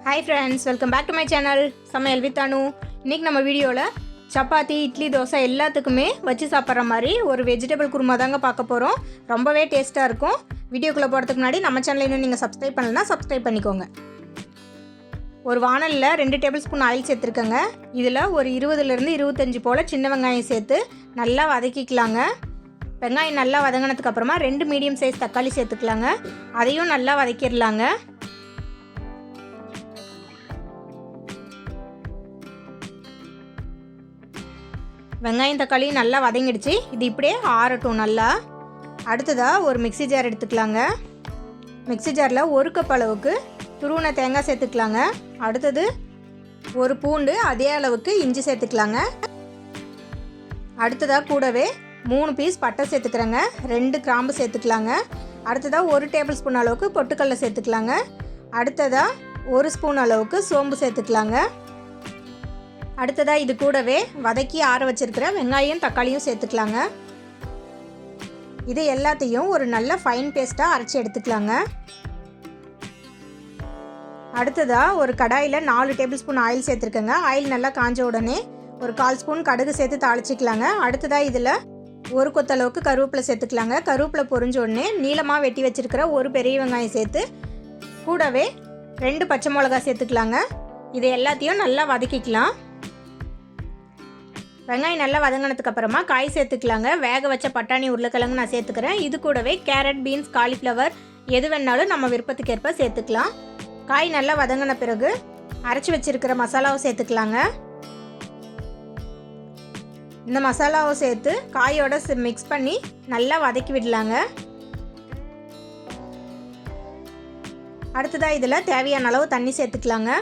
Hi friends, welcome back to my channel. சமையல் with அனு. இன்னைக்கு நம்ம வீடியோல சப்பாத்தி, இட்லி, தோசை எல்லாத்துக்குமே வச்சு சாப்பிட்ற மாதிரி ஒரு வெஜிடபிள் குருமா தாங்க பார்க்க போறோம். ரொம்பவே டேஸ்டா இருக்கும். வீடியோக்குள்ள போறதுக்கு முன்னாடி நம்ம சேனலை இன்னும் நீங்க சப்ஸ்கிரைப் பண்ணலனா சப்ஸ்கிரைப் பண்ணிக்கோங்க. ஒரு வாணல்ல 2 டேபிள் ஸ்பூன் ஆயில் சேர்த்துக்கங்க. இதுல ஒரு 20 ல இருந்து 25 போல சின்ன வெங்காயம் சேர்த்து நல்லா வதக்கிக்கலாங்க. வெங்காயம் நல்லா வதங்கினதுக்கு அப்புறமா 2 மீடியம் சைஸ் தக்காளி சேர்த்துக்கலாங்க. அதையும் நல்லா வதக்கிடலாங்க. வெங்காயம் தக்காளி நல்லா வதங்கிடுச்சு. இது இப்படியே ஆறட்டும் நல்லா. அடுத்ததாக ஒரு மிக்ஸி ஜார் எடுத்துக்கலாங்க. மிக்ஸி ஜாரில் 1 கப் அளவுக்கு துருவின தேங்காய் சேர்த்துக்கலாங்க. அடுத்தது ஒரு பூண்டு அதே அளவுக்கு இஞ்சி சேர்த்துக்கலாங்க. அடுத்ததாக கூடவே 3 பீஸ் பட்டை சேர்த்துக்கிறேங்க. 2 கிராம்பு சேர்த்துக்கலாங்க. அடுத்ததாக 1 டேபிள் ஸ்பூன் அளவுக்கு பொட்டுக்கடலை சேர்த்துக்கலாங்க. அடுத்ததாக 1 ஸ்பூன் அளவுக்கு சோம்பு சேர்த்துக்கலாங்க. அடுத்ததாக இது கூடவே வதக்கி ஆற வச்சிருக்கிற வெங்காயம் தக்காளியும் சேர்த்துக்கலாங்க. இது எல்லாத்தையும் ஒரு நல்ல ஃபைன் பேஸ்ட்டாக அரைச்சி எடுத்துக்கலாங்க. அடுத்ததாக ஒரு கடாயில் 4 டேபிள் ஸ்பூன் ஆயில் சேர்த்துருக்கேங்க. ஆயில் நல்லா காஞ்ச உடனே ஒரு 1/4 ஸ்பூன் கடுகு சேர்த்து தாளிச்சிக்கலாங்க. அடுத்ததாக இதில் ஒரு கொத்தளவுக்கு கருவேப்பிலை சேர்த்துக்கலாங்க. கருவேப்பிலை பொரிஞ்ச உடனே நீளமாக வெட்டி வச்சுருக்கிற ஒரு பெரிய வெங்காயம் சேர்த்து கூடவே 2 பச்சை மிளகாய் சேர்த்துக்கலாங்க. இது எல்லாத்தையும் நல்லா வதக்கிக்கலாம். வெங்காயம் நல்லா வதங்கினதுக்கு அப்புறமா காய் சேர்த்துக்கலாங்க. வேக வச்ச பட்டாணி உருளைக்கிழங்கு நான் சேர்த்துக்கிறேன். இது கூடவே கேரட், பீன்ஸ், காலிஃப்ளவர் எது வேணாலும் நம்ம விருப்பத்துக்கேற்ப சேர்த்துக்கலாம். காய் நல்லா வதங்கின பிறகு அரைச்சி வச்சிருக்கிற மசாலாவை சேர்த்துக்கலாங்க. இந்த மசாலாவை சேர்த்து காயோட மிக்ஸ் பண்ணி நல்லா வதக்கி விடலாங்க. அடுத்ததாக இதில் தேவையான அளவு தண்ணி சேர்த்துக்கலாங்க.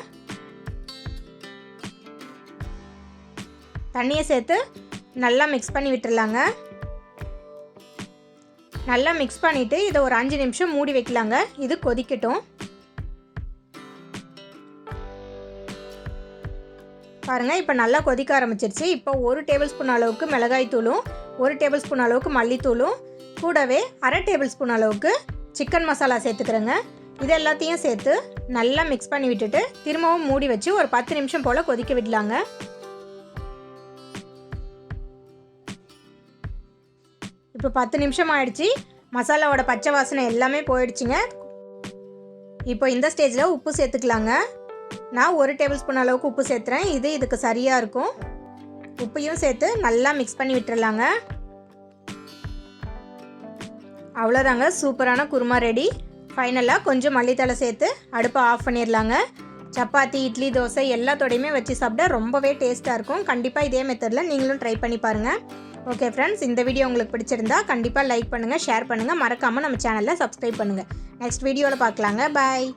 தண்ணியை சேர்த்து நல்லா மிக்ஸ் பண்ணி விட்டுடலாங்க. நல்லா மிக்ஸ் பண்ணிவிட்டு இதை ஒரு 5 நிமிஷம் மூடி வைக்கலாங்க. இது கொதிக்கட்டும். பாருங்கள், இப்போ நல்லா கொதிக்க ஆரம்பிச்சிருச்சு. இப்போ 1 டேபிள் ஸ்பூன் அளவுக்கு மிளகாய் தூளும் 1 டேபிள் ஸ்பூன் அளவுக்கு மல்லித்தூளும் கூடவே 1/2 டேபிள் ஸ்பூன் அளவுக்கு சிக்கன் மசாலா சேர்த்துக்கிறேங்க. இது எல்லாத்தையும் சேர்த்து நல்லா மிக்ஸ் பண்ணி விட்டுட்டு திரும்பவும் மூடி வச்சு ஒரு 10 நிமிஷம் போல் கொதிக்க விடலாங்க. இப்போ 10 நிமிஷம் ஆயிடுச்சு. மசாலாவோட பச்சை வாசனை எல்லாமே போயிடுச்சுங்க. இப்போ இந்த ஸ்டேஜில் உப்பு சேர்த்துக்கலாங்க. நான் 1 டேபிள் ஸ்பூன் அளவுக்கு உப்பு சேர்த்துறேன். இதுக்கு சரியாக இருக்கும். உப்பையும் சேர்த்து நல்லா மிக்ஸ் பண்ணி விட்டுறலாங்க. அவ்வளோதாங்க, சூப்பரான குருமா ரெடி. ஃபைனலாக கொஞ்சம் மல்லித்தலை சேர்த்து அடுப்பை ஆஃப் பண்ணிடலாங்க. சப்பாத்தி, இட்லி, தோசை எல்லாத்தோடையுமே வச்சு சாப்பிட ரொம்பவே டேஸ்ட்டாக இருக்கும். கண்டிப்பாக இதே மெத்தடில் நீங்களும் ட்ரை பண்ணி பாருங்கள். ஓகே ஃப்ரெண்ட்ஸ், இந்த வீடியோ உங்களுக்கு பிடிச்சிருந்தா கண்டிப்பாக லைக் பண்ணுங்கள், ஷேர் பண்ணுங்கள், மறக்காமல் நம்ம சேனலில் சப்ஸ்கிரைப் பண்ணுங்கள். நெக்ஸ்ட் வீடியோவில் பார்க்கலாங்க. பாய்.